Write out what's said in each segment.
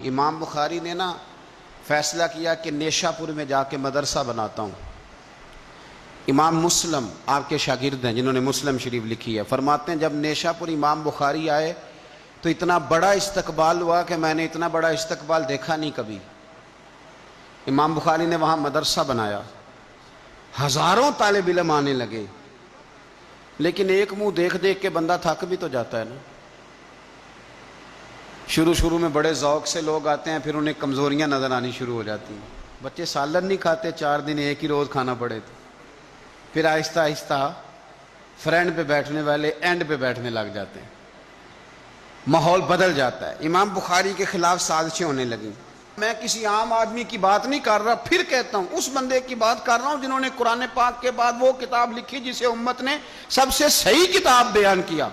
امام بخاری نے نا فیصلہ کیا کہ نیشا پور میں جا کے مدرسہ بناتا ہوں۔ امام مسلم آپ کے شاگرد ہیں جنہوں نے مسلم شریف لکھی ہے، فرماتے ہیں جب نیشا پور امام بخاری آئے تو اتنا بڑا استقبال ہوا کہ میں نے اتنا بڑا استقبال دیکھا نہیں کبھی۔ امام بخاری نے وہاں مدرسہ بنایا، ہزاروں طالب علم آنے لگے، لیکن ایک منہ دیکھ دیکھ کے بندہ تھک بھی تو جاتا ہے نا۔ شروع میں بڑے ذوق سے لوگ آتے ہیں، پھر انہیں کمزوریاں نظر آنی شروع ہو جاتی ہیں۔ بچے سالن نہیں کھاتے، 4 دن ایک ہی روز کھانا پڑے تھے، پھر آہستہ آہستہ فرینڈ پہ بیٹھنے والے اینڈ پہ بیٹھنے لگ جاتے ہیں، ماحول بدل جاتا ہے۔ امام بخاری کے خلاف سازشیں ہونے لگیں۔ میں کسی عام آدمی کی بات نہیں کر رہا، پھر کہتا ہوں اس بندے کی بات کر رہا ہوں جنہوں نے قرآن پاک کے بعد وہ کتاب لکھی جسے امت نے سب سے صحیح کتاب بیان کیا۔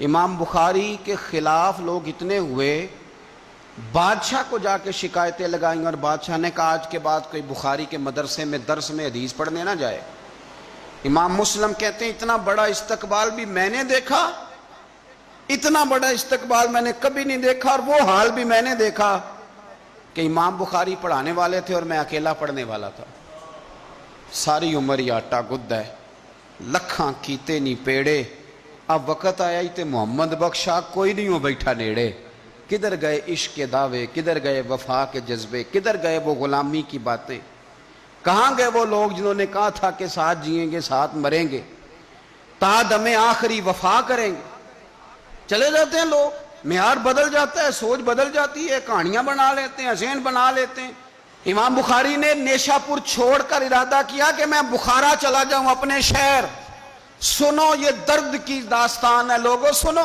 امام بخاری کے خلاف لوگ اتنے ہوئے، بادشاہ کو جا کے شکایتیں لگائیں، اور بادشاہ نے کہا آج کے بعد کوئی بخاری کے مدرسے میں درس میں حدیث پڑھنے نہ جائے۔ امام مسلم کہتے ہیں اتنا بڑا استقبال بھی میں نے دیکھا، اتنا بڑا استقبال میں نے کبھی نہیں دیکھا، اور وہ حال بھی میں نے دیکھا کہ امام بخاری پڑھانے والے تھے اور میں اکیلا پڑھنے والا تھا۔ ساری عمر ہی آٹا گد ہے، لکھاں کیتے نہیں پیڑے، اب وقت آیا ہی تے محمد بخشا کوئی نہیں ہو بیٹھا نیڑے۔ کدھر گئے عشق کے دعوے، کدھر گئے وفا کے جذبے، کدھر گئے وہ غلامی کی باتیں، کہاں گئے وہ لوگ جنہوں نے کہا تھا کہ ساتھ جئیں گے ساتھ مریں گے، تا دم آخری وفا کریں گے۔ چلے جاتے ہیں لوگ، معیار بدل جاتا ہے، سوچ بدل جاتی ہے، کہانیاں بنا لیتے ہیں، ذہن بنا لیتے ہیں۔ امام بخاری نے نیشا پور چھوڑ کر ارادہ کیا کہ میں بخارا چلا جاؤں، اپنے شہر۔ سنو یہ درد کی داستان ہے لوگوں، سنو۔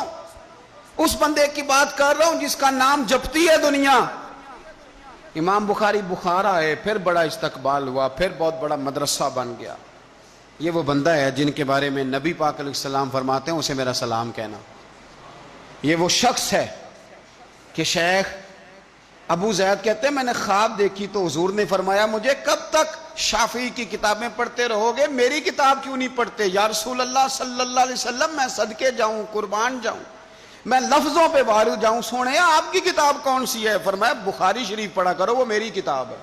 اس بندے کی بات کر رہا ہوں جس کا نام جپتی ہے دنیا۔ امام بخاری بخارا آئے، پھر بڑا استقبال ہوا، پھر بہت بڑا مدرسہ بن گیا۔ یہ وہ بندہ ہے جن کے بارے میں نبی پاک علیہ السلام فرماتے ہیں اسے میرا سلام کہنا۔ یہ وہ شخص ہے کہ شیخ ابو زید کہتے ہیں میں نے خواب دیکھی تو حضور نے فرمایا مجھے کب تک شافعی کی کتابیں پڑھتے رہو گے، میری کتاب کیوں نہیں پڑھتے؟ یا رسول اللہ صلی اللہ علیہ وسلم میں صدقے جاؤں، قربان جاؤں، میں لفظوں پہ وارد جاؤں، سونے آپ کی کتاب کون سی ہے؟ فرمایا بخاری شریف پڑھا کرو، وہ میری کتاب ہے۔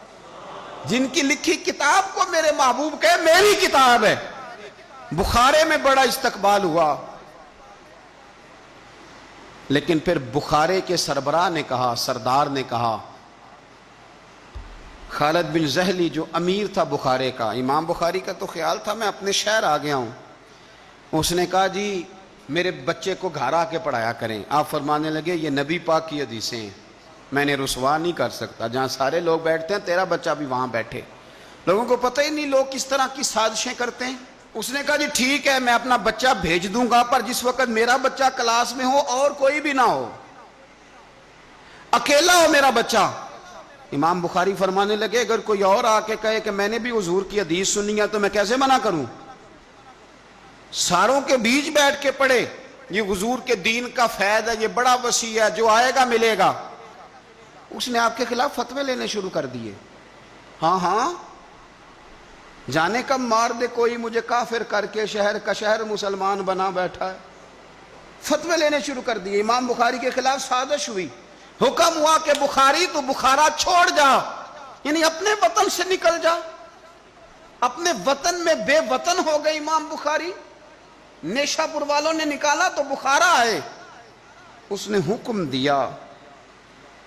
جن کی لکھی کتاب کو میرے محبوب کہے میری کتاب ہے۔ بخارے میں بڑا استقبال ہوا، لیکن پھر بخارے کے سربراہ نے کہا، سردار نے کہا، خالد بن زہلی جو امیر تھا بخارے کا، امام بخاری کا تو خیال تھا میں اپنے شہر آ گیا ہوں، اس نے کہا جی میرے بچے کو گھر آ کے پڑھایا کریں۔ آپ فرمانے لگے یہ نبی پاک کی حدیثیں ہیں، میں نے رسوا نہیں کر سکتا، جہاں سارے لوگ بیٹھتے ہیں تیرا بچہ بھی وہاں بیٹھے۔ لوگوں کو پتہ ہی نہیں لوگ کس طرح کی سازشیں کرتے ہیں۔ اس نے کہا جی ٹھیک ہے میں اپنا بچہ بھیج دوں گا، پر جس وقت میرا بچہ کلاس میں ہو اور کوئی بھی نہ ہو، اکیلا ہو میرا بچہ۔ امام بخاری فرمانے لگے اگر کوئی اور آ کے کہے کہ میں نے بھی حضور کی حدیث سنی ہے تو میں کیسے منع کروں؟ ساروں کے بیچ بیٹھ کے پڑھے، یہ حضور کے دین کا فیض ہے، یہ بڑا وسیع ہے، جو آئے گا ملے گا۔ اس نے آپ کے خلاف فتوے لینے شروع کر دیے۔ ہاں جانے کب مار دے کوئی مجھے کافر کر کے، شہر کا شہر مسلمان بنا بیٹھا ہے۔ فتوے لینے شروع کر دیے، امام بخاری کے خلاف سازش ہوئی، حکم ہوا کہ بخاری تو بخارا چھوڑ جا، یعنی اپنے وطن سے نکل جا۔ اپنے وطن میں بے وطن ہو گئے امام بخاری۔ نیشا پور والوں نے نکالا تو بخارا آئے، اس نے حکم دیا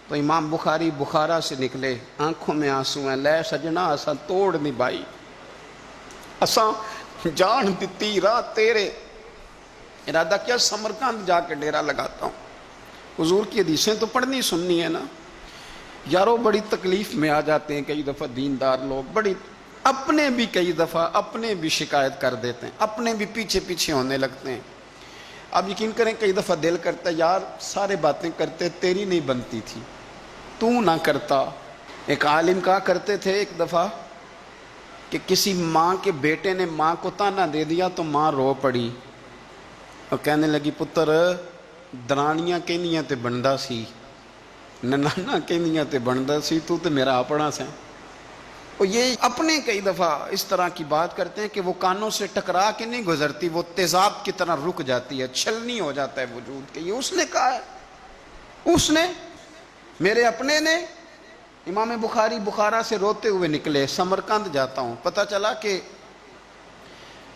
تو امام بخاری بخارا سے نکلے، آنکھوں میں آنسو ہیں، لے سجنا اساں توڑ نہیں بائی، اساں جان دیتی رات تیرے، ارادہ کیا سمرقند جا کے ڈیرا لگاتا ہوں، حضور کی حدیثیں تو پڑھنی سننی ہے نا۔ یارو بڑی تکلیف میں آ جاتے ہیں کئی دفعہ دیندار لوگ، بڑی اپنے بھی کئی دفعہ اپنے بھی شکایت کر دیتے ہیں، اپنے بھی پیچھے پیچھے ہونے لگتے ہیں۔ اب یقین کریں کئی دفعہ دل کرتا ہے یار سارے باتیں کرتے تیری نہیں بنتی تھی، تو نہ کرتا۔ ایک عالم کہا کرتے تھے ایک دفعہ کہ کسی ماں کے بیٹے نے ماں کو تانا دے دیا تو ماں رو پڑی اور کہنے لگی پتر درانیاں کہنیاں تے بندا سی، ننانا کہنیاں تے بندا سی، تو تے میرا اپنا سیں۔ اور یہ اپنے کئی دفعہ اس طرح کی بات کرتے ہیں کہ وہ کانوں سے ٹکرا کے نہیں گزرتی، وہ تیزاب کی طرح رک جاتی ہے، چھلنی ہو جاتا ہے وجود کے۔ یہ اس نے کہا ہے، اس نے میرے اپنے نے امام بخاری بخارا سے روتے ہوئے نکلے، سمرقند جاتا ہوں، پتہ چلا کہ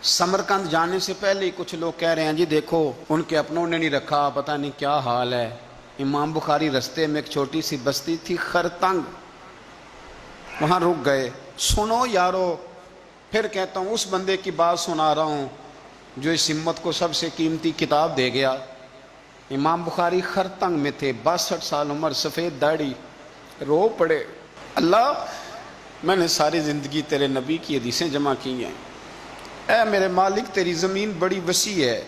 سمرقند جانے سے پہلے ہی کچھ لوگ کہہ رہے ہیں جی دیکھو ان کے اپنوں نے نہیں رکھا، پتہ نہیں کیا حال ہے۔ امام بخاری رستے میں ایک چھوٹی سی بستی تھی خرتنگ، وہاں رک گئے۔ سنو یارو، پھر کہتا ہوں اس بندے کی بات سنا رہا ہوں جو اس امت کو سب سے قیمتی کتاب دے گیا۔ امام بخاری خرتنگ میں تھے، 62 سال عمر، سفید داڑھی، رو پڑے، اللہ میں نے ساری زندگی تیرے نبی کی حدیثیں جمع کی ہیں، اے میرے مالک تیری زمین بڑی وسیع ہے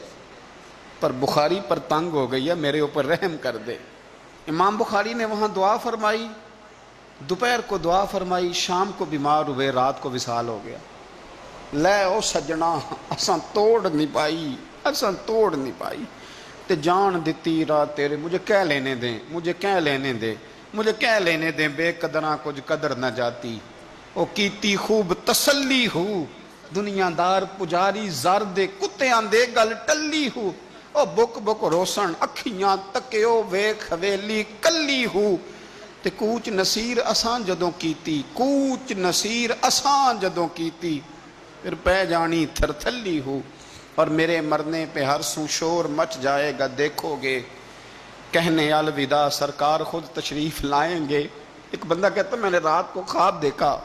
پر بخاری پر تنگ ہو گئی ہے، میرے اوپر رحم کر دے۔ امام بخاری نے وہاں دعا فرمائی، دوپہر کو دعا فرمائی، شام کو بیمار ہوئے، رات کو وصال ہو گیا۔ لے او سجنا اساں توڑ نہیں پائی، اساں توڑ نہیں پائی تے جان دیتی رات تیرے، مجھے کہہ لینے دیں، مجھے کہہ لینے دیں، مجھے کہہ لینے دیں، بے قدراں کچھ قدر نہ جاتی، او کیتی خوب تسلی ہو، دنیا دار پجاری زردے کتے آندے گل ٹلی ہو، او بک بک روسن اکھیاں تکیو ویکھ حویلی کلی ہو، تے کوچ نصیر اساں جدوں کیتی، کوچ نصیر اساں جدوں کیتی، پھر پہ جانی تھر تھلی ہو، اور میرے مرنے پہ ہر سو شور مچ جائے گا، دیکھو گے کہنے الوداع سرکار خود تشریف لائیں گے۔ ایک بندہ کہتا میں نے رات کو خواب دیکھا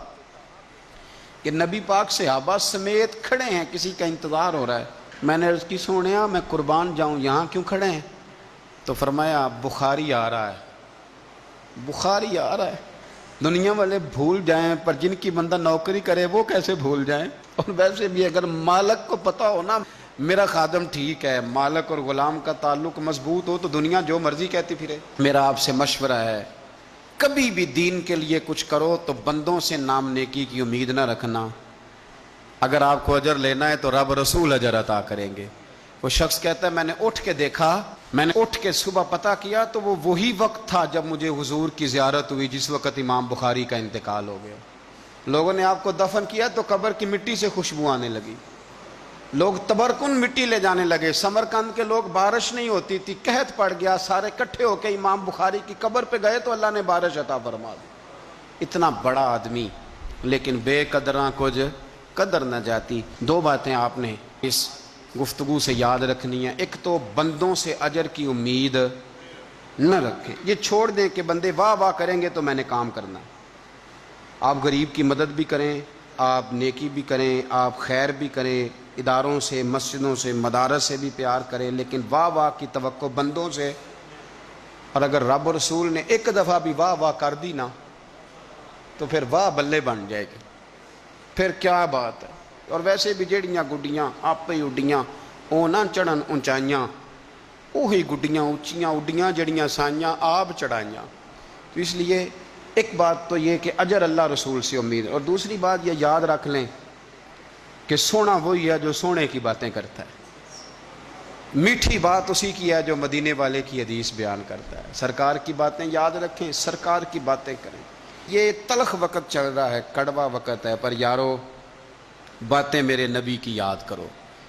کہ نبی پاک صحابہ سمیت کھڑے ہیں، کسی کا انتظار ہو رہا ہے۔ میں نے عرض کی سونیا میں قربان جاؤں، یہاں کیوں کھڑے ہیں؟ تو فرمایا بخاری آ رہا ہے، بخاری آ رہا ہے۔ دنیا والے بھول جائیں پر جن کی بندہ نوکری کرے وہ کیسے بھول جائیں؟ اور ویسے بھی اگر مالک کو پتہ ہو نا میرا خادم ٹھیک ہے، مالک اور غلام کا تعلق مضبوط ہو تو دنیا جو مرضی کہتی پھرے۔ میرا آپ سے مشورہ ہے کبھی بھی دین کے لیے کچھ کرو تو بندوں سے نام نیکی کی امید نہ رکھنا، اگر آپ کو اجر لینا ہے تو رب رسول اجر عطا کریں گے۔ وہ شخص کہتا ہے میں نے اٹھ کے دیکھا، میں نے اٹھ کے صبح پتہ کیا تو وہ وہی وقت تھا جب مجھے حضور کی زیارت ہوئی جس وقت امام بخاری کا انتقال ہو گیا۔ لوگوں نے آپ کو دفن کیا تو قبر کی مٹی سے خوشبو آنے لگی، لوگ تبرکن مٹی لے جانے لگے۔ سمرقند کے لوگ بارش نہیں ہوتی تھی، قحط پڑ گیا، سارے کٹھے ہو کے امام بخاری کی قبر پہ گئے تو اللہ نے بارش عطا فرما دی۔ اتنا بڑا آدمی لیکن بے قدراں کچھ قدر نہ جاتی۔ دو باتیں آپ نے اس گفتگو سے یاد رکھنی ہے، ایک تو بندوں سے اجر کی امید نہ رکھیں، یہ چھوڑ دیں کہ بندے واہ واہ کریں گے تو میں نے کام کرنا ہے۔ آپ غریب کی مدد بھی کریں، آپ نیکی بھی کریں، آپ خیر بھی کریں، اداروں سے، مسجدوں سے، مدارس سے بھی پیار کریں، لیکن واہ واہ کی توقع بندوں سے، اور اگر رب رسول نے ایک دفعہ بھی واہ واہ کر دی نا تو پھر واہ بلے بن جائے گی، پھر کیا بات ہے۔ اور ویسے بھی جڑیاں گڈیاں آپ ہی اڈیاں او نہ چڑھن اونچائیاں، وہی گڈیاں اونچیاں اڈیاں جڑیاں سائیاں آپ چڑھائیاں۔ تو اس لیے ایک بات تو یہ کہ اجر اللہ رسول سے امید، اور دوسری بات یہ یاد رکھ لیں کہ سونا وہی ہے جو سونے کی باتیں کرتا ہے، میٹھی بات اسی کی ہے جو مدینے والے کی حدیث بیان کرتا ہے۔ سرکار کی باتیں یاد رکھیں، سرکار کی باتیں کریں۔ یہ تلخ وقت چل رہا ہے، کڑوا وقت ہے، پر یارو باتیں میرے نبی کی یاد کرو،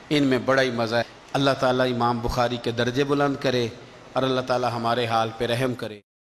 ان میں بڑا ہی مزہ ہے۔ اللہ تعالیٰ امام بخاری کے درجے بلند کرے اور اللہ تعالیٰ ہمارے حال پہ رحم کرے۔